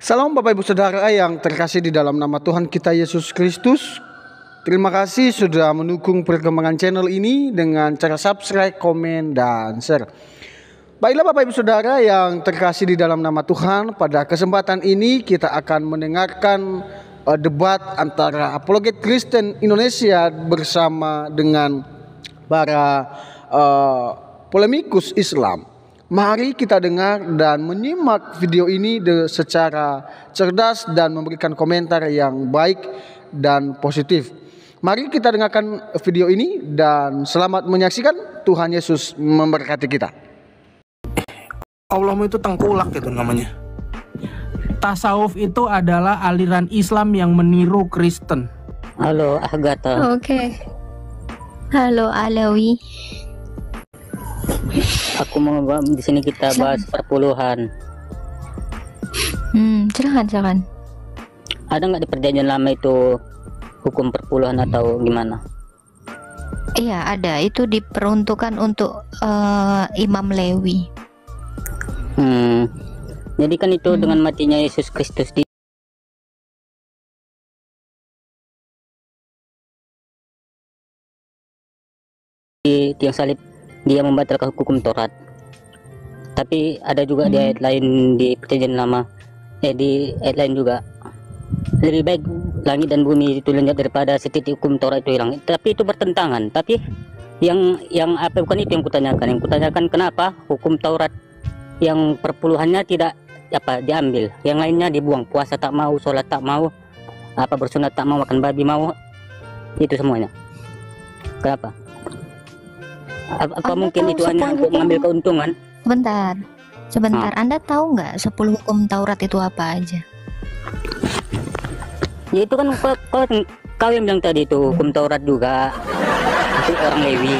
Salam Bapak Ibu Saudara yang terkasih di dalam nama Tuhan kita Yesus Kristus. Terima kasih sudah mendukung perkembangan channel ini dengan cara subscribe, komen, dan share. Baiklah Bapak Ibu Saudara yang terkasih di dalam nama Tuhan, pada kesempatan ini kita akan mendengarkan debat antara apologet Kristen Indonesia bersama dengan para polemikus Islam. Mari kita dengar dan menyimak video ini secara cerdas dan memberikan komentar yang baik dan positif. Mari kita dengarkan video ini dan selamat menyaksikan. Tuhan Yesus memberkati kita. Allahmu itu tengkulak itu namanya. Tasawuf itu adalah aliran Islam yang meniru Kristen. Halo Agatha. Oke. Halo Alawi. Aku mau di sini kita bahas perpuluhan. Silakan. Ada nggak di perjanjian lama itu hukum perpuluhan atau gimana? Iya ada, itu diperuntukkan untuk Imam Lewi. Jadi kan itu dengan matinya Yesus Kristus di tiang salib, dia membatalkan hukum Taurat. Tapi ada juga di ayat lain di perjanjian lama, di ayat lain juga, lebih baik langit dan bumi itu lenyap daripada setitik hukum Taurat itu hilang. Tapi itu bertentangan. Tapi yang apa, bukan itu yang kutanyakan. Yang kutanyakan kenapa hukum Taurat yang perpuluhannya tidak diambil, yang lainnya dibuang. Puasa tak mau, sholat tak mau, bersunat tak mau, makan babi mau, itu semuanya. Kenapa? Apa mungkin itu hanya untuk mengambil keuntungan? Sebentar. Anda tahu nggak 10 hukum Taurat itu apa aja? Ya itu kan kau yang bilang tadi itu hukum Taurat juga itu orang Lewi.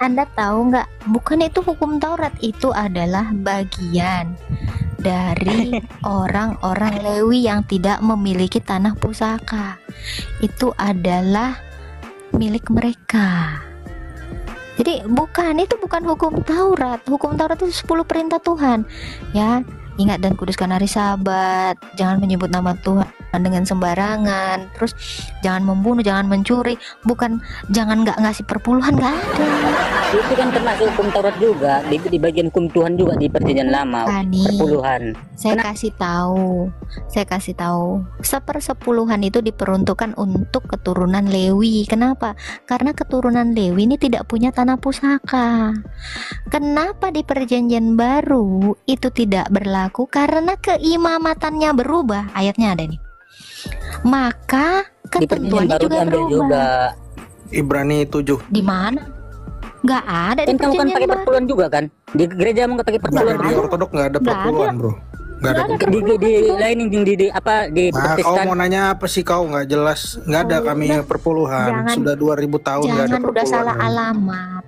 Anda tahu nggak? Bukan itu hukum Taurat, itu adalah bagian dari orang-orang Lewi yang tidak memiliki tanah pusaka. Itu adalah milik mereka. Jadi itu bukan hukum Taurat. Hukum Taurat itu 10 perintah Tuhan. Ya, ingat dan kuduskan hari Sabat, jangan menyebut nama Tuhan dengan sembarangan, terus jangan membunuh, jangan mencuri, jangan nggak ngasih perpuluhan, nggak ada. Itu kan termasuk hukum Taurat juga, di bagian hukum Tuhan juga di perjanjian lama. Perpuluhan. Saya kasih tahu. 1/10 itu diperuntukkan untuk keturunan Lewi. Kenapa? Karena keturunan Lewi ini tidak punya tanah pusaka. Kenapa di perjanjian baru itu tidak berlaku? Karena keimamatannya berubah. Ayatnya ada nih. Maka ketentuannya juga berubah. Ibrani 7. Di mana? Nggak ada di kamu kan pakai perpuluhan juga kan? Di gereja mau nggak pakai perpuluhan? Di ortodok nggak ada perpuluhan, bro. Nggak ada. Di lain di Kau mau nanya apa sih, kau nggak jelas? Nggak ada kami perpuluhan. Sudah 2000 tahun nggak ada perpuluhan. Udah salah alamat.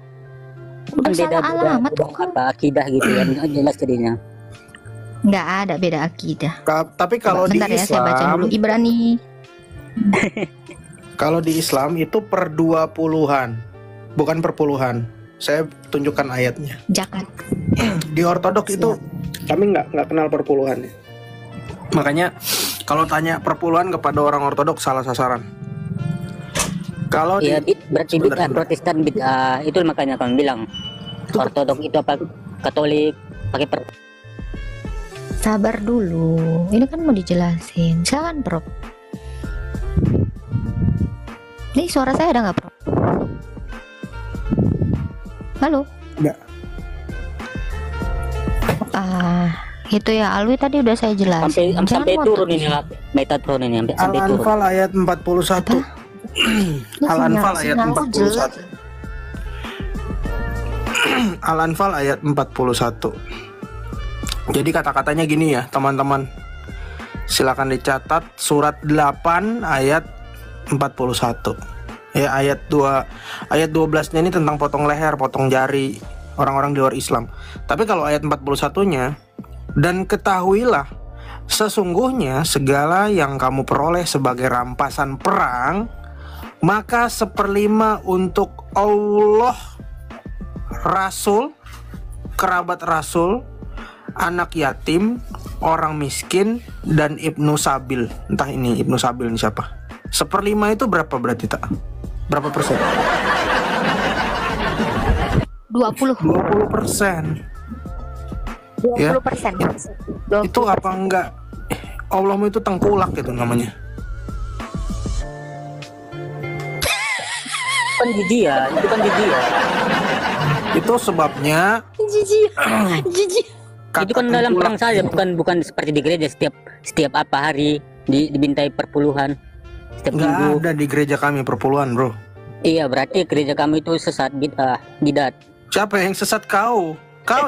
Beda alamat tuh akidah gitu ya, jelas jadinya. Nggak ada beda akidah. Tapi kalau di Islam, saya baca dulu Ibrani. Kalau di Islam itu per 20-an, bukan perpuluhan. Saya tunjukkan ayatnya. Zakat. Di ortodok itu kami nggak kenal perpuluhan. Makanya kalau tanya perpuluhan kepada orang ortodok salah sasaran. Kalau berarti bid'ah, Protestan bid'ah, itu makanya kami bilang ortodok itu apa, Katolik pakai Sabar dulu, ini kan mau dijelasin. Silakan Prof. Ini suara saya ada nggak Prof? Halo? Enggak. Itu ya Alwi tadi udah saya jelasin. Sampai turun ini Metatron ini sampai turun. Al-Anfal ayat 41. Al-Anfal ayat 41. Al-Anfal ayat 41. Jadi kata-katanya gini ya teman-teman, silakan dicatat, surat 8 ayat 41 ya, ayat 12-nya ini tentang potong leher, potong jari orang-orang di luar Islam. Tapi kalau ayat 41-nya, dan ketahuilah sesungguhnya segala yang kamu peroleh sebagai rampasan perang, maka 1/5 untuk Allah, Rasul, kerabat Rasul, anak yatim, orang miskin, dan Ibnu Sabil. Entah ini Ibnu Sabil ini siapa. 1/5 itu berapa berarti tak? Berapa persen? 20. 20%. Ya. 20%. Itu apa enggak? Allahmu itu tengkulak gitu namanya. Kan jijik. Itu sebabnya Jijik. Jijik. Itu kan dalam perang saja, bukan seperti di gereja setiap apa hari dibintai perpuluhan setiap minggu. Nggak ada di gereja kami perpuluhan, bro. Iya, berarti gereja kami itu sesat, bidat. Siapa yang sesat? Kau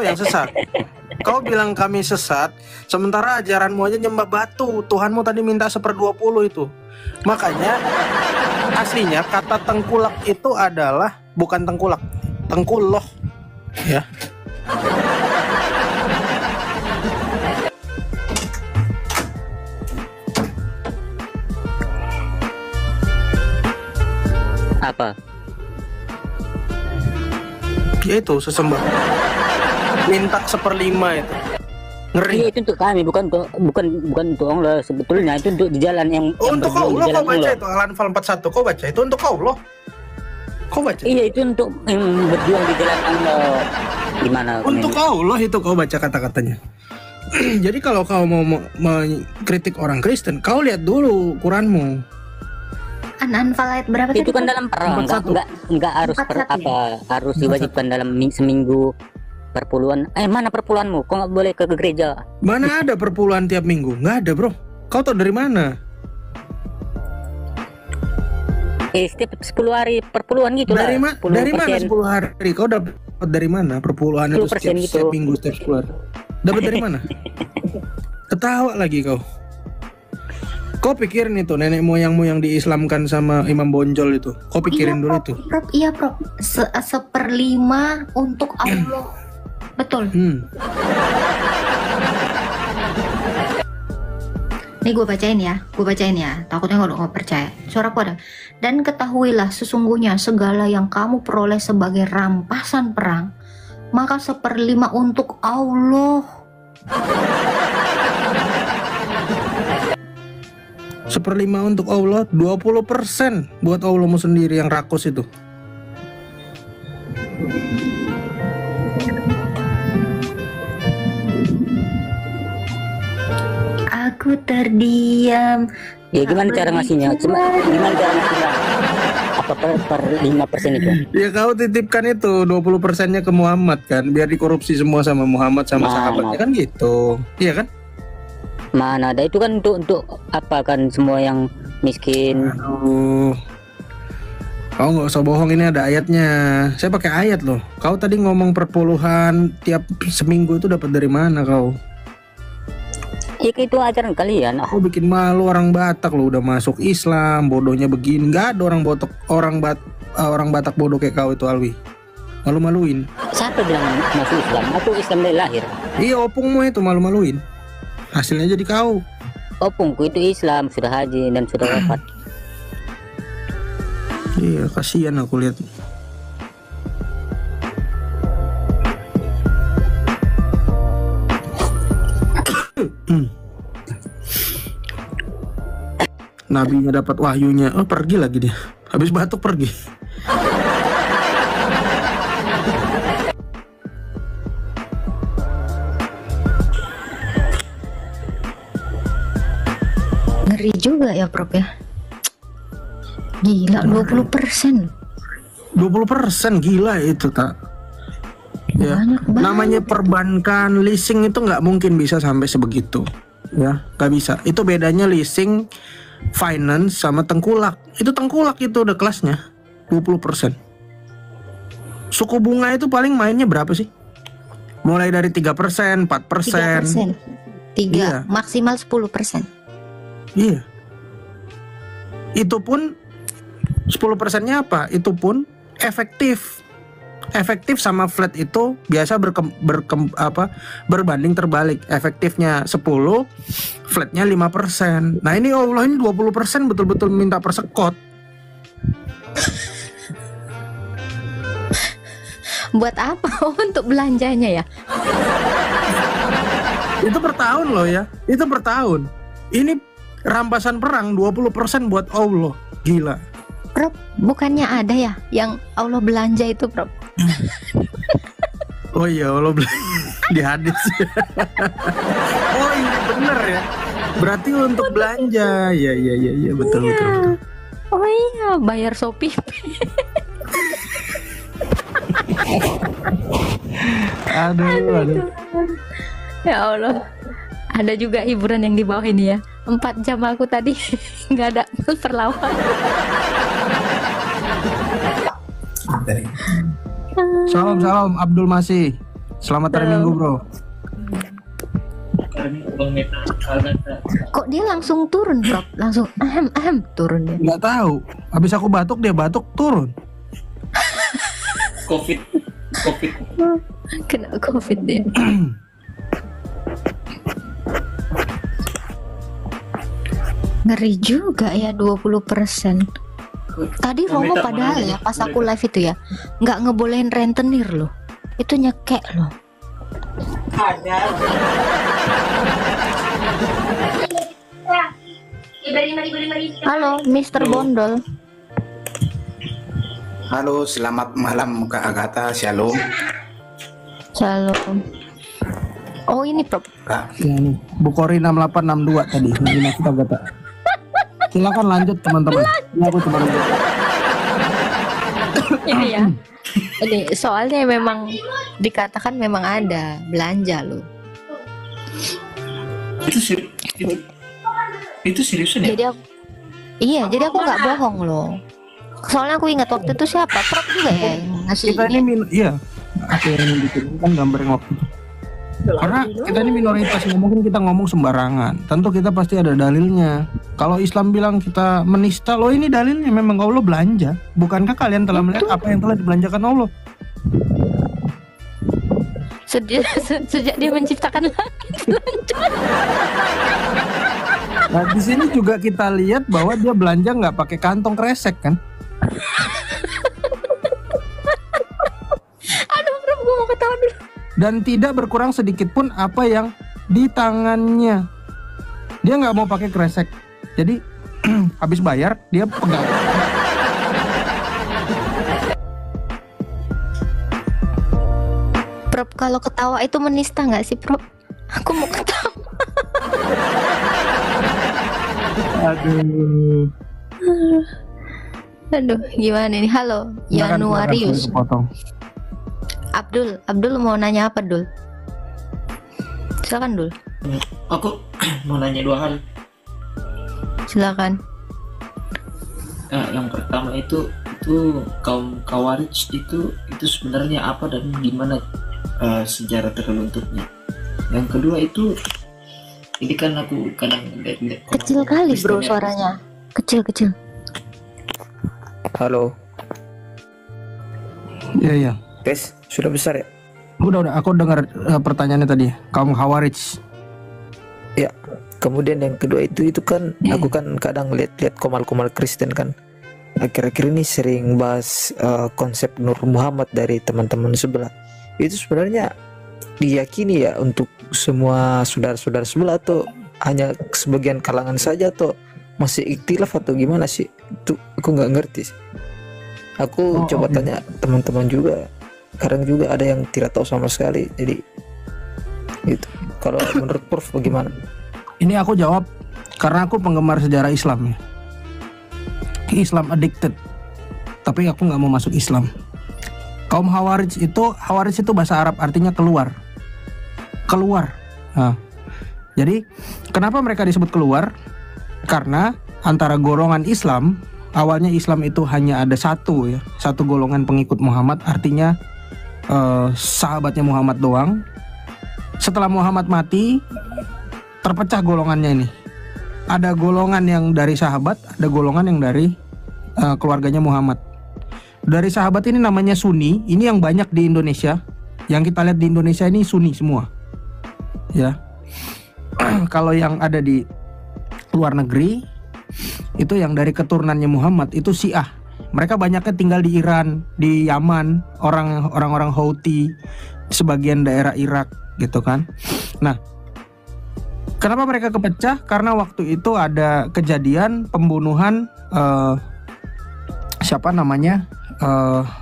yang sesat. Kau bilang kami sesat, sementara ajaranmu aja nyembah batu. Tuhanmu tadi minta 1/20 itu. Makanya aslinya kata tengkulak itu adalah bukan tengkulak, tengkuloh, ya. Apa? Ya itu sesembah. Minta 1/5 itu. Ngeri. Iya, itu untuk kami, bukan untuk Allah sebetulnya. Itu untuk di jalan yang Untuk kau berjuang di loh, jalan kau baca Allah. itu Al-Anfal 41. Kau baca itu untuk kau loh. Kau baca. Iya, itu untuk yang berjuang di jalan Allah. Gimana? Untuk kau loh itu kau baca kata-katanya. Jadi kalau kau mau mengkritik orang Kristen, kau lihat dulu Quranmu. Anfal ayat berapa Itu tadi? kan dalam perang, 41. enggak harus 41 harus diwajibkan dalam seminggu perpuluhan. Mana perpuluhanmu? Kok nggak boleh ke gereja? Mana ada perpuluhan tiap minggu? Nggak ada, bro. Kau tahu dari mana? Setiap 10 hari perpuluhan gitu lah. Dari mana 10 hari? Kau dapat dari mana perpuluhan itu 10% setiap gitu. minggu, setiap 10 hari? Dapat dari mana? Ketawa lagi kau. Kau pikirin itu nenek moyangmu yang diislamkan sama Imam Bonjol itu. Kau pikirin dulu itu. Prof, iya Prof. 1/5 untuk Allah. Betul. Nih gue bacain ya. Takutnya nggak percaya. Suaraku ada. Dan ketahuilah sesungguhnya segala yang kamu peroleh sebagai rampasan perang, maka 1/5 untuk Allah. 1/5 untuk Allah, 20% buat Allahmu sendiri yang rakus itu. Aku terdiam. Ya gimana cara ngasihnya? Gimana cara ngasihnya? Apa per 5% itu? Ya kau titipkan itu 20%-nya ke Muhammad kan, biar dikorupsi semua sama Muhammad sama sahabatnya kan gitu. Iya kan? Mana ada, itu kan untuk apa kan, semua yang miskin. Aduh. Kau nggak usah bohong, ini ada ayatnya. Saya pakai ayat loh. Kau tadi ngomong perpuluhan tiap seminggu itu dapat dari mana kau? Ya itu ajaran kalian. Kau bikin malu orang Batak lo, udah masuk Islam, bodohnya begini. Nggak ada orang Batak bodoh kayak kau itu, Alwi. Malu-maluin. Siapa bilang masuk Islam? Aku Islam dari lahir. Iya, opungmu itu malu-maluin. Hasilnya jadi kau. Opungku itu Islam, sudah haji dan sudah wafat. Iya, kasihan aku lihat. Nabinya dapat wahyunya, oh pergi lagi dia. Habis batuk pergi. Ngeri juga ya Prof ya. Gila, 20%. 20% gila itu tak. Ya, Banyak banget. namanya perbankan, leasing itu nggak mungkin bisa sampai sebegitu. Ya, nggak bisa. Itu bedanya leasing, finance sama tengkulak. Itu tengkulak itu udah kelasnya 20%. Suku bunga itu paling mainnya berapa sih? Mulai dari 3%, 4%. 3%. Iya. Maksimal 10%. Iya. Itu pun 10%-nya apa? Itu pun efektif. Efektif sama flat itu biasa berbanding terbalik. Efektifnya 10, flatnya 5%. Nah ini Allah ini 20% betul-betul minta persekot. Buat apa? Untuk belanjanya ya? Itu per tahun loh ya. Itu per tahun. Ini rampasan perang 20% buat Allah. Gila. Prof, bukannya ada ya yang Allah belanja itu, Prof? Oh iya, Allah di hadis. Oh iya bener ya. Berarti untuk belanja. Iya betul. Oh iya, bayar Shopee. Aduh. Ya Allah. Ada juga hiburan yang di bawah ini ya. 4 jam aku tadi nggak ada perlawanan. Salam Abdul Masih. Selamat hari Minggu, Bro. Kok dia langsung turun, Prof? Langsung turun dia. Nggak tahu. Habis aku batuk, dia batuk turun. Covid. Kena Covid dia. Ngeri juga ya 20%. Tadi Romo padahal ya pas aku live itu ya nggak ngebolehin rentenir loh. Itu nyekek loh. Halo, Mr. Bondol. Halo, selamat malam Kak Agatha, Shalom. Shalom. Oh ini Prof. Kak, Ya nih, Bukhari 6862 tadi. Ini kita kata. Silakan lanjut teman-teman. Ini aku cuma lanjut. Ini ya. Ini soalnya memang dikatakan memang ada belanja loh. Itu seriusan ya? Jadi aku, iya, jadi aku nggak bohong loh. Soalnya aku ingat waktu itu siapa? Prof juga ya yang ngasih Kita ini iya. Aku yang bikin kan gambar yang waktu itu. Karena kita ini minoritas, nggak mungkin kita ngomong sembarangan. Tentu kita pasti ada dalilnya. Kalau Islam bilang kita menista, loh ini dalilnya memang Allah belanja. Bukankah kalian telah melihat apa yang telah dibelanjakan Allah? sejak dia menciptakan langit. Nah di sini juga kita lihat bahwa dia belanja nggak pakai kantong kresek kan? Aduh, Prof, gue mau ketawa dulu. Dan tidak berkurang sedikit pun apa yang di tangannya. Dia nggak mau pakai kresek. Jadi habis bayar dia pegang. Prof, kalau ketawa itu menista nggak sih, Prof? Aku mau ketawa. Aduh. Aduh, gimana ini? Halo, Januarius. Abdul mau nanya apa, Dul? Silakan, Dul. Aku mau nanya 2 hal. Silakan. Yang pertama itu kaum Khawarij itu sebenarnya apa dan gimana sejarah terbentuknya. Yang kedua itu ini kan aku kadang lihat Kecil kali, Bro, suaranya. Kecil. Halo, Iya. tes sudah besar ya? Udah. Aku dengar pertanyaannya tadi. Kaum Khawarij. Ya. Kemudian yang kedua itu kan aku kan kadang lihat komal-komal Kristen kan. Akhir-akhir ini sering bahas konsep Nur Muhammad dari teman-teman sebelah. Itu sebenarnya diyakini ya untuk semua saudara-saudara sebelah atau hanya sebagian kalangan saja atau masih ikhtilaf atau gimana sih? Itu aku nggak ngerti sih. Aku coba tanya teman-teman juga. Kadang juga ada yang tidak tahu sama sekali. Jadi itu. Kalau menurut Prof bagaimana? Ini aku jawab karena aku penggemar sejarah Islam ya. Islam addicted. Tapi aku nggak mau masuk Islam. Kaum Khawarij itu bahasa Arab artinya keluar. Nah, jadi kenapa mereka disebut keluar? Karena antara golongan Islam, awalnya Islam itu hanya ada satu golongan pengikut Muhammad, artinya sahabatnya Muhammad doang. Setelah Muhammad mati, terpecah golongannya ini. Ada golongan yang dari sahabat, ada golongan yang dari keluarganya Muhammad. Dari sahabat ini namanya Sunni, ini yang banyak di Indonesia. Yang kita lihat di Indonesia ini Sunni semua. Ya. Kalau yang ada di luar negeri itu yang dari keturunannya Muhammad itu Syiah. Mereka banyaknya tinggal di Iran, di Yaman, orang-orang Houthi, sebagian daerah Irak gitu kan. Nah, Kenapa mereka kepecah? Karena waktu itu ada kejadian pembunuhan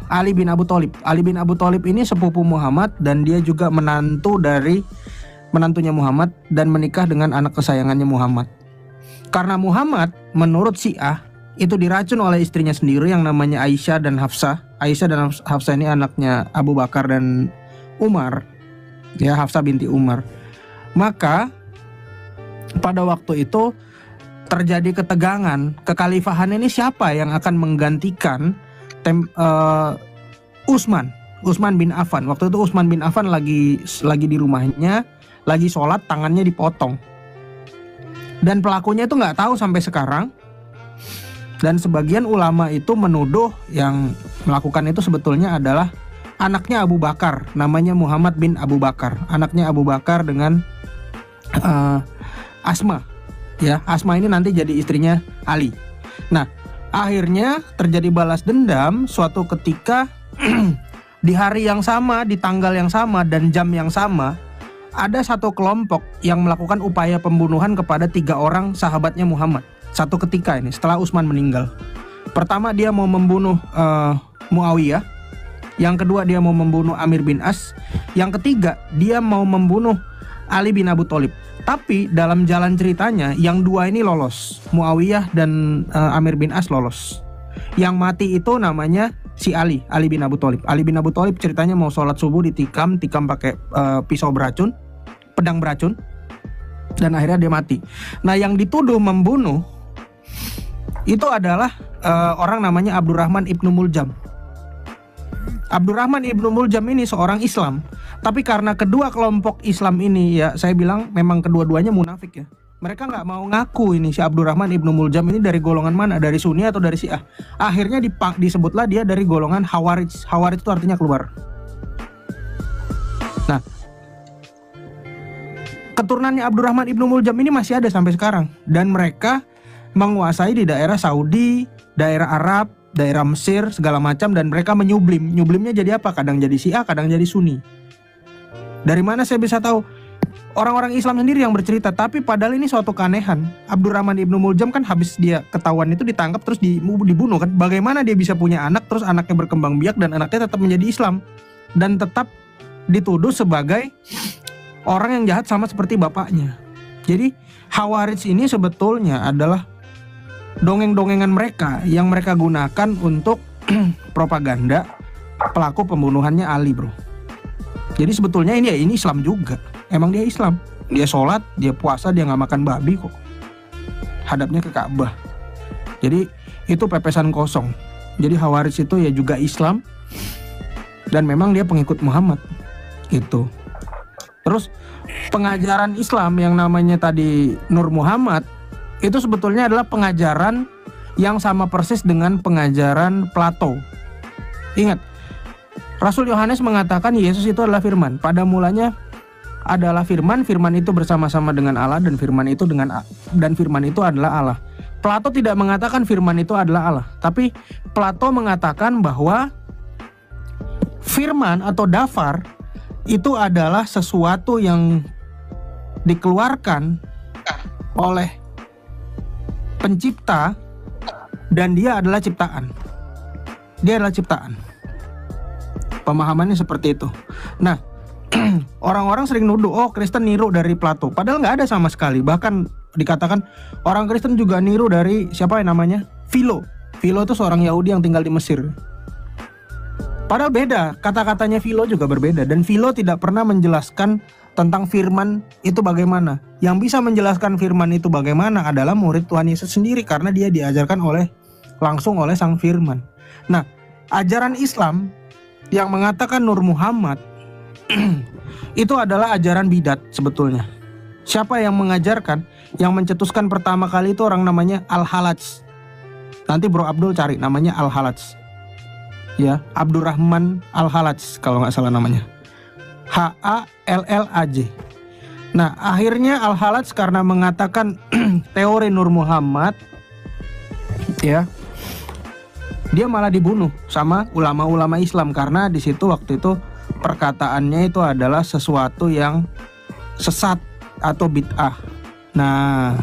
Ali bin Abu Thalib. Ali bin Abu Thalib ini sepupu Muhammad dan dia juga menantunya Muhammad dan menikah dengan anak kesayangannya Muhammad. Karena Muhammad menurut Syiah itu diracun oleh istrinya sendiri yang namanya Aisyah dan Hafsah. Aisyah dan Hafsah ini anaknya Abu Bakar dan Umar, ya, Hafsah binti Umar. Maka pada waktu itu terjadi ketegangan, kekhalifahan ini siapa yang akan menggantikan Utsman bin Affan. Waktu itu Utsman bin Affan lagi di rumahnya, lagi sholat, tangannya dipotong. Dan pelakunya itu nggak tahu sampai sekarang. Dan sebagian ulama itu menuduh yang melakukan itu sebetulnya adalah anaknya Abu Bakar, namanya Muhammad bin Abu Bakar. Anaknya Abu Bakar dengan Asma. Ya, Asma ini nanti jadi istrinya Ali. Nah, akhirnya terjadi balas dendam suatu ketika di hari yang sama, di tanggal yang sama dan jam yang sama, ada satu kelompok yang melakukan upaya pembunuhan kepada 3 orang sahabatnya Muhammad. Satu ketika ini setelah Utsman meninggal. Pertama dia mau membunuh Muawiyah. Yang kedua dia mau membunuh Amir bin As. Yang ketiga dia mau membunuh Ali bin Abu Thalib. Tapi dalam jalan ceritanya yang 2 ini lolos. Muawiyah dan Amir bin As lolos. Yang mati itu namanya si Ali bin Abu Thalib. Ali bin Abu Thalib ceritanya mau sholat subuh ditikam pakai pisau beracun, pedang beracun, dan akhirnya dia mati. Nah, yang dituduh membunuh itu adalah orang namanya Abdurrahman ibnu Muljam. Abdurrahman ibnu Muljam ini seorang Islam, tapi karena kedua kelompok Islam ini, ya saya bilang memang kedua-duanya munafik ya. Mereka nggak mau ngaku ini si Abdurrahman ibnu Muljam ini dari golongan mana, dari Sunni atau dari Syiah. Akhirnya disebutlah dia dari golongan Khawarij. Khawarij itu artinya keluar. Nah, keturunannya Abdurrahman ibnu Muljam ini masih ada sampai sekarang, dan mereka menguasai di daerah Saudi, daerah Arab, daerah Mesir, segala macam, dan mereka menyublim. Nyublimnya jadi apa? Kadang jadi Syiah, kadang jadi Sunni. Dari mana saya bisa tahu? Orang-orang Islam sendiri yang bercerita, tapi padahal ini suatu keanehan. Abdurrahman ibnu Muljam kan habis dia ketahuan itu ditangkap terus dibunuh kan. Bagaimana dia bisa punya anak, terus anaknya berkembang biak dan anaknya tetap menjadi Islam dan tetap dituduh sebagai orang yang jahat sama seperti bapaknya. Jadi Khawarij ini sebetulnya adalah dongeng-dongengan mereka yang mereka gunakan untuk propaganda pelaku pembunuhannya Ali, bro. Jadi sebetulnya ini Islam juga. Emang dia Islam. Dia sholat, dia puasa, dia nggak makan babi kok. Hadapnya ke Ka'bah. Jadi itu pepesan kosong. Jadi Khawarij itu ya juga Islam dan memang dia pengikut Muhammad gitu. Terus pengajaran Islam yang namanya tadi Nur Muhammad itu sebetulnya adalah pengajaran yang sama persis dengan pengajaran Plato. Ingat, Rasul Yohanes mengatakan Yesus itu adalah firman. Pada mulanya adalah firman, firman itu bersama-sama dengan Allah dan firman itu adalah Allah. Plato tidak mengatakan firman itu adalah Allah, tapi Plato mengatakan bahwa firman atau dafar itu adalah sesuatu yang dikeluarkan oleh pencipta dan dia adalah ciptaan. Dia adalah ciptaan. Pemahamannya seperti itu. Nah, orang-orang sering nuduh, oh Kristen niru dari Plato. Padahal nggak ada sama sekali. Bahkan dikatakan orang Kristen juga niru dari siapa yang namanya? Philo. Philo itu seorang Yahudi yang tinggal di Mesir. Padahal beda, kata-katanya Philo juga berbeda. Dan Philo tidak pernah menjelaskan tentang firman itu bagaimana. Yang bisa menjelaskan firman itu bagaimana adalah murid Tuhan Yesus sendiri, karena dia diajarkan langsung oleh sang firman. Nah, ajaran Islam yang mengatakan Nur Muhammad itu adalah ajaran bidat sebetulnya. Siapa yang mengajarkan? Yang mencetuskan pertama kali itu orang namanya Al-Halaj. Nanti Bro Abdul cari namanya Al-Halaj. Ya, Abdurrahman Al-Halaj kalau nggak salah namanya. H-A-L-L-A-J. Nah, akhirnya Al-Halaj karena mengatakan teori Nur Muhammad, ya, dia malah dibunuh sama ulama-ulama Islam karena di situ waktu itu perkataannya itu adalah sesuatu yang sesat atau bid'ah. Nah,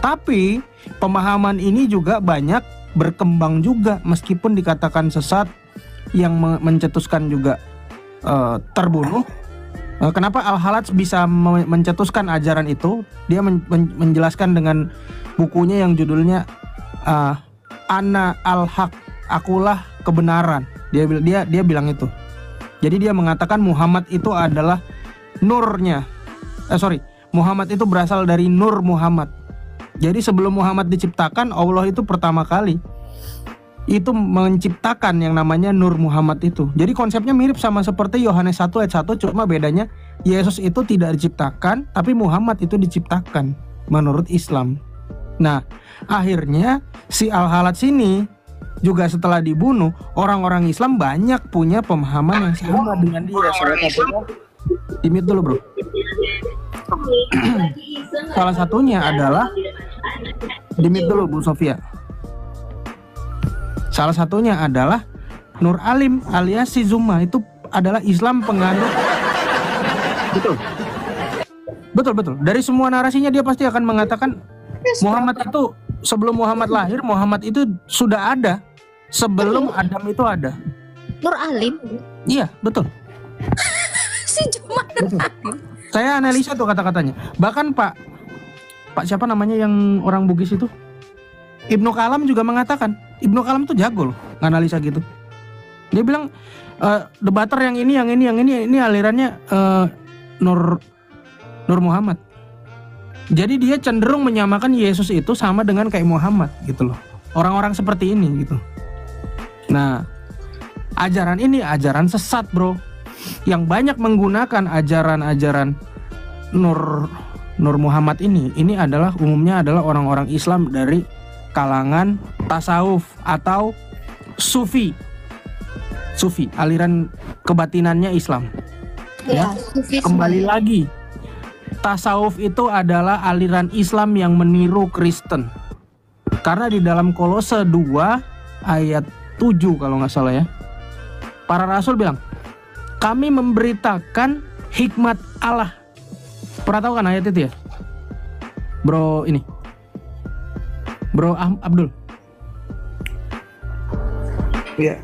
tapi pemahaman ini juga banyak berkembang juga meskipun dikatakan sesat, yang mencetuskan juga terbunuh. Kenapa Al-Halaj bisa mencetuskan ajaran itu? Dia menjelaskan dengan bukunya yang judulnya Ana Al-Haq, akulah kebenaran. Dia bilang itu. Jadi dia mengatakan Muhammad itu adalah nurnya. Muhammad itu berasal dari Nur Muhammad. Jadi sebelum Muhammad diciptakan, Allah itu pertama kali itu menciptakan yang namanya Nur Muhammad itu. Jadi konsepnya mirip sama seperti Yohanes 1 ayat 1, cuma bedanya Yesus itu tidak diciptakan, tapi Muhammad itu diciptakan menurut Islam. Nah, akhirnya si Al-Halaj ini juga setelah dibunuh, orang-orang Islam banyak punya pemahaman yang sama dengan dia. Dimit dulu, bro. Salah satunya adalah dimit dulu, Bu Sofia. Salah satunya adalah Nur Alim alias si Zuma, itu adalah Islam penganut. Betul. Dari semua narasinya dia pasti akan mengatakan Muhammad itu sebelum Muhammad lahir, Muhammad itu sudah ada sebelum Adam itu ada. Nur Alim? Iya, betul. Si Zuma Nur Alim. Saya analisa tuh kata-katanya. Bahkan Pak siapa namanya yang orang Bugis itu? Ibnu Kalam juga mengatakan. Ibnu Kalam tuh jago loh nganalisa gitu. Dia bilang debater yang ini alirannya Nur Muhammad. Jadi dia cenderung menyamakan Yesus itu sama dengan kayak Muhammad gitu loh. Orang-orang seperti ini gitu. Nah, ajaran ini ajaran sesat, bro. Yang banyak menggunakan ajaran-ajaran Nur Muhammad ini adalah umumnya adalah orang-orang Islam dari kalangan tasawuf atau sufi, aliran kebatinannya Islam. Ya, kembali lagi, tasawuf itu adalah aliran Islam yang meniru Kristen. Karena di dalam Kolose 2 ayat 7 kalau nggak salah ya, para rasul bilang, kami memberitakan hikmat Allah. Pernah tahu kan ayat itu ya, Bro Abdul? Ya.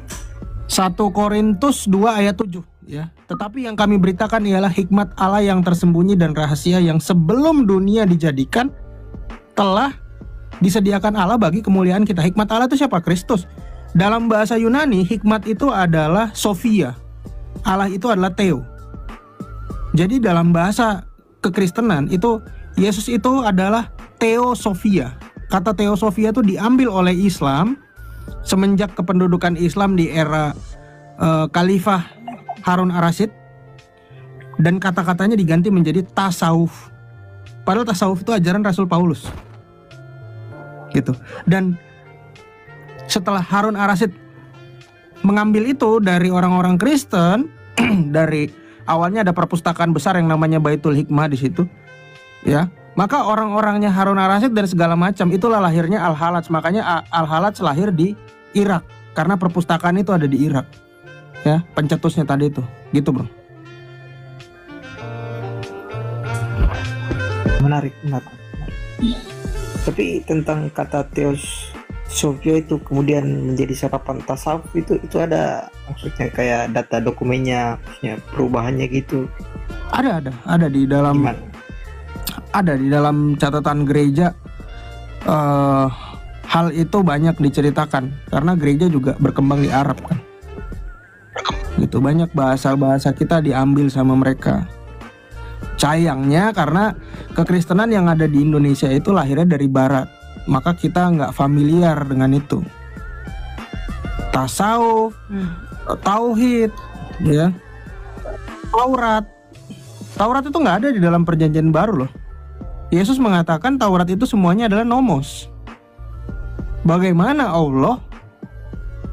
1 Korintus 2 ayat 7 ya. Tetapi yang kami beritakan ialah hikmat Allah yang tersembunyi dan rahasia yang sebelum dunia dijadikan telah disediakan Allah bagi kemuliaan kita. Hikmat Allah itu siapa? Kristus. Dalam bahasa Yunani, hikmat itu adalah Sophia. Allah itu adalah Theo. Jadi dalam bahasa kekristenan itu Yesus itu adalah Theosophia. Kata Theosophia itu diambil oleh Islam semenjak kependudukan Islam di era Khalifah Harun ar-Rasyid, dan kata-katanya diganti menjadi tasawuf. Padahal tasawuf itu ajaran Rasul Paulus. Gitu. Dan setelah Harun ar-Rasyid mengambil itu dari orang-orang Kristen, dari awalnya ada perpustakaan besar yang namanya Baitul Hikmah di situ, ya. Maka orang-orangnya Harun ar-Rasyid dan segala macam itulah lahirnya Al-Halaj. Makanya Al-Halaj lahir di Irak karena perpustakaan itu ada di Irak. Ya, pencetusnya tadi itu. Gitu, bro. Menarik. Tapi tentang kata Theosophia itu kemudian menjadi serapan tasawuf itu ada maksudnya kayak data dokumennya, maksudnya perubahannya gitu. Ada di dalam. Gimana? Ada di dalam catatan gereja. Hal itu banyak diceritakan karena gereja juga berkembang di Arab kan. Gitu, banyak bahasa-bahasa kita diambil sama mereka. Sayangnya karena kekristenan yang ada di Indonesia itu lahirnya dari Barat, maka kita nggak familiar dengan itu. Tasawuf, tauhid, ya, Taurat itu nggak ada di dalam Perjanjian Baru loh. Yesus mengatakan Taurat itu semuanya adalah nomos. Bagaimana Allah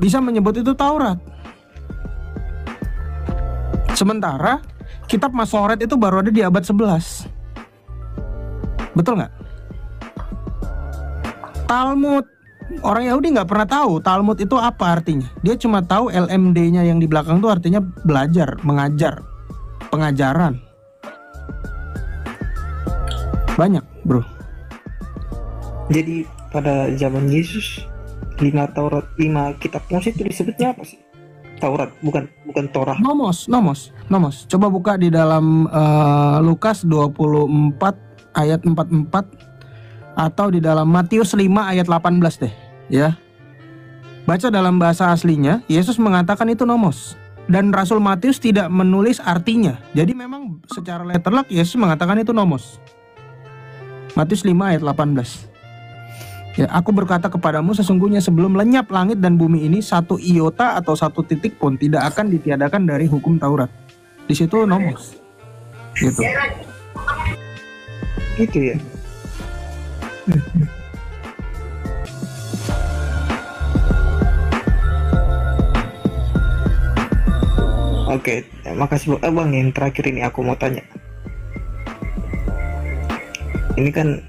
bisa menyebut itu Taurat? Sementara kitab Masoret itu baru ada di abad 11. Betul nggak? Talmud, orang Yahudi nggak pernah tahu Talmud itu apa artinya. Dia cuma tahu LMD-nya yang di belakang itu artinya belajar, mengajar, pengajaran. Banyak bro. Jadi pada zaman Yesus 5 kitab Mose itu disebutnya apa sih? Taurat, bukan Torah. Nomos. Coba buka di dalam Lukas 24 ayat 44 atau di dalam Matius 5 ayat 18 deh, ya. Baca dalam bahasa aslinya, Yesus mengatakan itu nomos. Dan Rasul Matius tidak menulis artinya. Jadi memang secara letterlock Yesus mengatakan itu nomos. Matius 5 ayat 18. Ya, aku berkata kepadamu sesungguhnya sebelum lenyap langit dan bumi ini, satu iota atau satu titik pun tidak akan ditiadakan dari hukum Taurat. Di situ nomos. Gitu. Gitu ya. Oke, makasih Bang. Yang terakhir ini aku mau tanya. Ini kan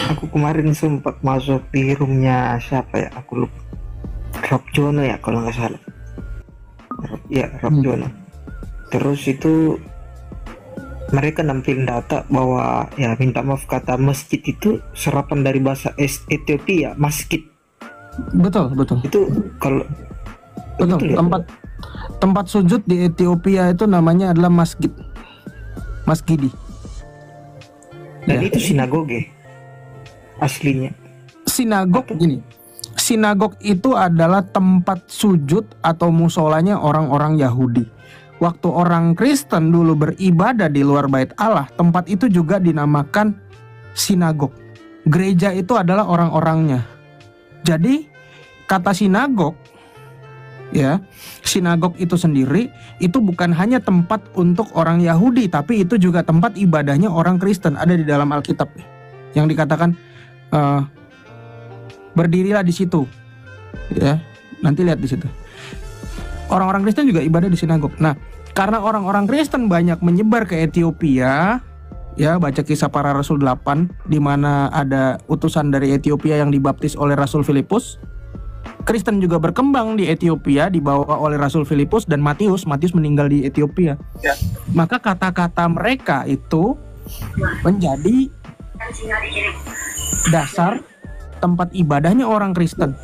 aku kemarin sempat masuk di roomnya siapa ya? Aku lupa. Rob Jono ya kalau nggak salah. Rob Jono. Terus itu mereka nampilin data bahwa ya minta maaf kata masjid itu serapan dari bahasa Ethiopia, masjid. Betul. Itu kalau betul ya? Tempat sujud di Ethiopia itu namanya adalah masgidi. Dan itu sinagoge aslinya. Sinagog itu adalah tempat sujud atau musolanya orang-orang Yahudi. Waktu orang Kristen dulu beribadah di luar bait Allah, tempat itu juga dinamakan sinagog. Gereja itu adalah orang-orangnya. Jadi kata sinagog, ya, sinagog itu sendiri itu bukan hanya tempat untuk orang Yahudi, tapi itu juga tempat ibadahnya orang Kristen. Ada di dalam Alkitab yang dikatakan berdirilah di situ, ya, nanti lihat di situ. Orang-orang Kristen juga ibadah di sinagog. Nah, karena orang-orang Kristen banyak menyebar ke Ethiopia, ya, baca Kisah Para Rasul 8 di mana ada utusan dari Ethiopia yang dibaptis oleh Rasul Filipus. Kristen juga berkembang di Ethiopia dibawa oleh Rasul Filipus dan Matius meninggal di Ethiopia. Ya. Maka kata-kata mereka itu menjadi dasar tempat ibadahnya orang Kristen.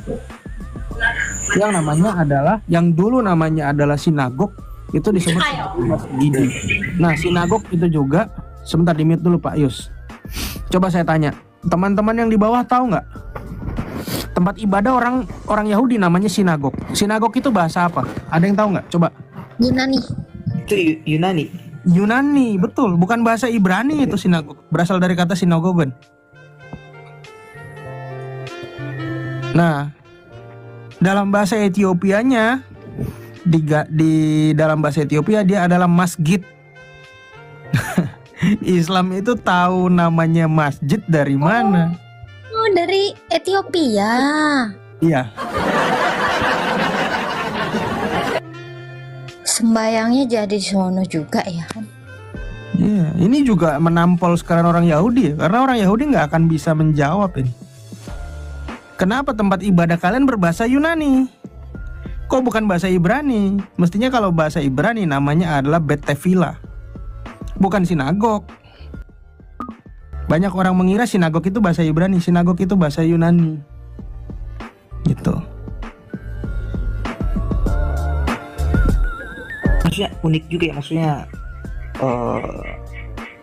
Yang dulu namanya adalah sinagog, itu disebut masjid. Nah, sinagog itu juga, sebentar di-mute dulu Pak Yus. Coba saya tanya, teman-teman yang di bawah tahu nggak? Tempat ibadah orang Yahudi namanya sinagog. Sinagog itu bahasa apa? Ada yang tahu nggak? Coba. Yunani. Itu Yunani, betul. Bukan bahasa Ibrani itu sinagog. Berasal dari kata sinagogen. Nah, dalam bahasa Etiopianya, di dalam bahasa Ethiopia dia adalah masjid. Islam itu tahu namanya masjid dari mana? Oh, dari Ethiopia. Iya. Sembayangnya jadi sono juga ya kan? Iya, ini juga menampol sekarang orang Yahudi, karena orang Yahudi nggak akan bisa menjawab ini. Kenapa tempat ibadah kalian berbahasa Yunani? Kok bukan bahasa Ibrani? Mestinya kalau bahasa Ibrani namanya adalah Bet Tefila, bukan sinagog. Banyak orang mengira sinagog itu bahasa Ibrani, sinagog itu bahasa Yunani. Gitu. Maksudnya unik juga ya, maksudnya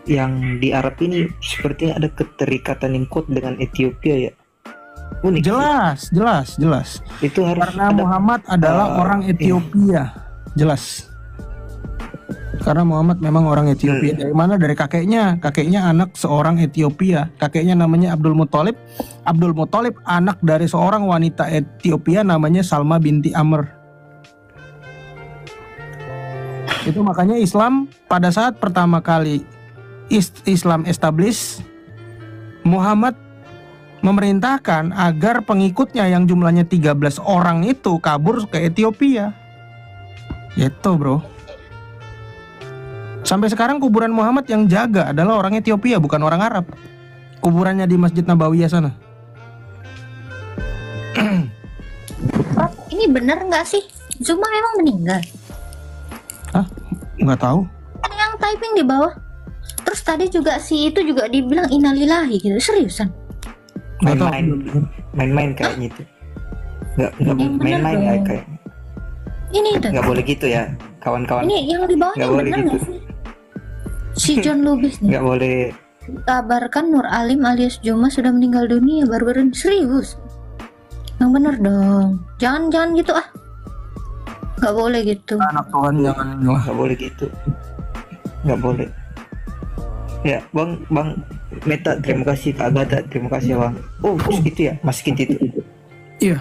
yang di Arab ini sepertinya ada keterikatan yang kuat dengan Ethiopia ya. Unik. Jelas. Itu harus karena Muhammad adalah orang Ethiopia. Jelas. Karena Muhammad memang orang Ethiopia. Dari mana? Dari kakeknya. Kakeknya anak seorang Ethiopia. Kakeknya namanya Abdul Muthalib. Abdul Muthalib anak dari seorang wanita Ethiopia namanya Salma binti Amr. Itu makanya Islam pada saat pertama kali Islam establish, Muhammad memerintahkan agar pengikutnya yang jumlahnya 13 orang itu kabur ke Ethiopia. Itu bro. Sampai sekarang kuburan Muhammad yang jaga adalah orang Ethiopia, bukan orang Arab. Kuburannya di Masjid Nabawiyah sana. Prof, ini benar nggak sih? Zuma emang meninggal? Hah? Nggak tahu. Ada yang typing di bawah. Terus Terus tadi juga si itu juga dibilang innalillahi gitu, seriusan? Main-main kayaknya itu. Nggak Yang bener main-main dong. kayak. Ini tuh. Nggak boleh gitu ya, kawan-kawan. Ini yang di bawahnya Nggak boleh bener gitu. nggak sih? Si John Lubis nih. Nggak boleh. Kabarkan Nur Alim alias Joma sudah meninggal dunia baru-baru ini. Serius? Yang bener dong. Jangan gitu ah. Nggak boleh gitu. Anak Tuhan jangan inilah. Nggak boleh gitu. Nggak boleh. Ya, Bang Meta, terima kasih. Kak Agatha, terima kasih Bang. Oh, itu ya, masukin itu. Iya.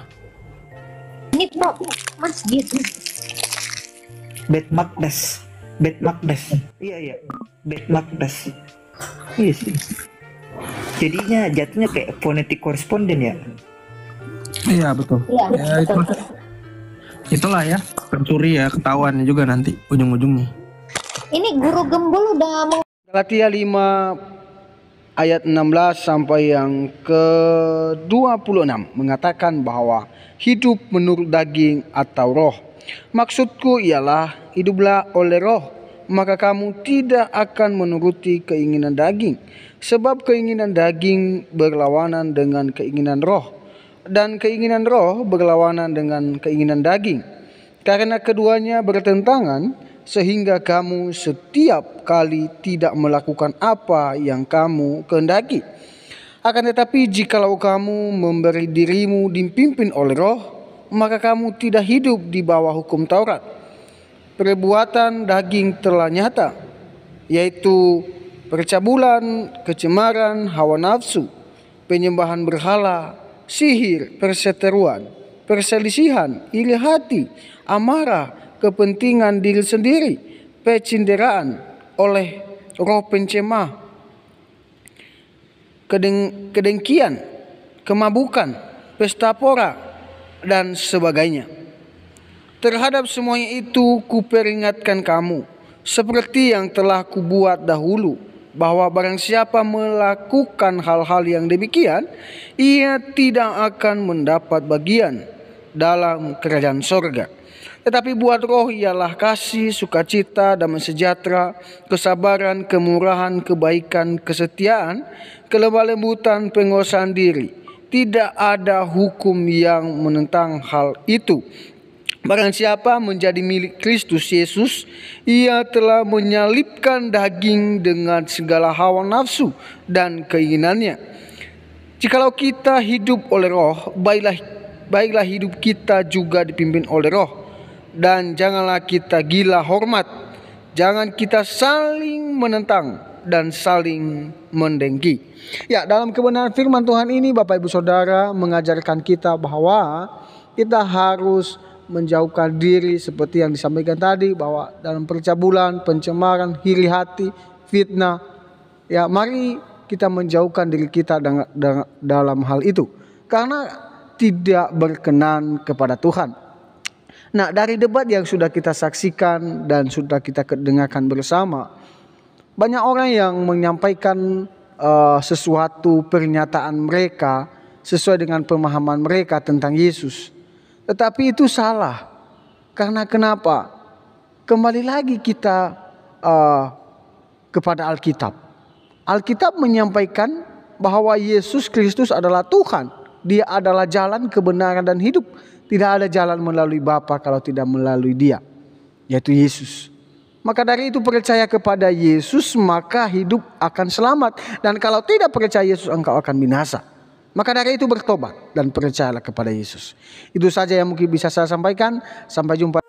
Ini Bob, Mas gitu. Bad Macbeth. Iya. Bad Macbeth. Iya sih. Jadinya jatuhnya kayak phonetic correspondent ya. Iya betul. Iya, Ya itu. Itulah ya, pencuri ya, ketahuan juga nanti ujung-ujungnya. Ini guru gembul udah Galatia 5 ayat 16 sampai yang ke-26 mengatakan bahwa hidup menurut daging atau roh. Maksudku ialah hiduplah oleh roh, maka kamu tidak akan menuruti keinginan daging. Sebab keinginan daging berlawanan dengan keinginan roh, dan keinginan roh berlawanan dengan keinginan daging. Karena keduanya bertentangan, sehingga kamu setiap kali tidak melakukan apa yang kamu kehendaki. Akan tetapi jikalau kamu memberi dirimu dipimpin oleh roh, maka kamu tidak hidup di bawah hukum Taurat. Perbuatan daging telah nyata, yaitu percabulan, kecemaran, hawa nafsu, penyembahan berhala, sihir, perseteruan, perselisihan, iri hati, amarah, kepentingan diri sendiri, pecinderaan oleh roh pencemah, kedengkian, kemabukan, pesta pora, dan sebagainya. Terhadap semuanya itu kuperingatkan kamu, seperti yang telah kubuat dahulu, bahwa barang siapa melakukan hal-hal yang demikian, ia tidak akan mendapat bagian dalam kerajaan sorga. Tetapi buat roh ialah kasih, sukacita, damai sejahtera, kesabaran, kemurahan, kebaikan, kesetiaan, kelemah lembutan, penguasaan diri. Tidak ada hukum yang menentang hal itu. Barang siapa menjadi milik Kristus Yesus, ia telah menyalibkan daging dengan segala hawa nafsu dan keinginannya. Jikalau kita hidup oleh roh, baiklah hidup kita juga dipimpin oleh roh. Dan janganlah kita gila hormat, jangan kita saling menentang dan saling mendengki. Ya, dalam kebenaran firman Tuhan ini Bapak Ibu Saudara mengajarkan kita bahwa kita harus menjauhkan diri seperti yang disampaikan tadi, bahwa dalam percabulan, pencemaran, iri hati, fitnah, ya mari kita menjauhkan diri kita dalam hal itu, karena tidak berkenan kepada Tuhan. Nah, dari debat yang sudah kita saksikan dan sudah kita dengarkan bersama, banyak orang yang menyampaikan sesuatu pernyataan mereka sesuai dengan pemahaman mereka tentang Yesus. Tetapi itu salah. Karena kenapa? Kembali lagi kita kepada Alkitab. Alkitab menyampaikan bahwa Yesus Kristus adalah Tuhan. Dia adalah jalan, kebenaran, dan hidup. Tidak ada jalan melalui Bapa kalau tidak melalui Dia, yaitu Yesus. Maka dari itu percaya kepada Yesus, maka hidup akan selamat. Dan kalau tidak percaya Yesus, engkau akan binasa. Maka dari itu bertobat dan percayalah kepada Yesus. Itu saja yang mungkin bisa saya sampaikan. Sampai jumpa.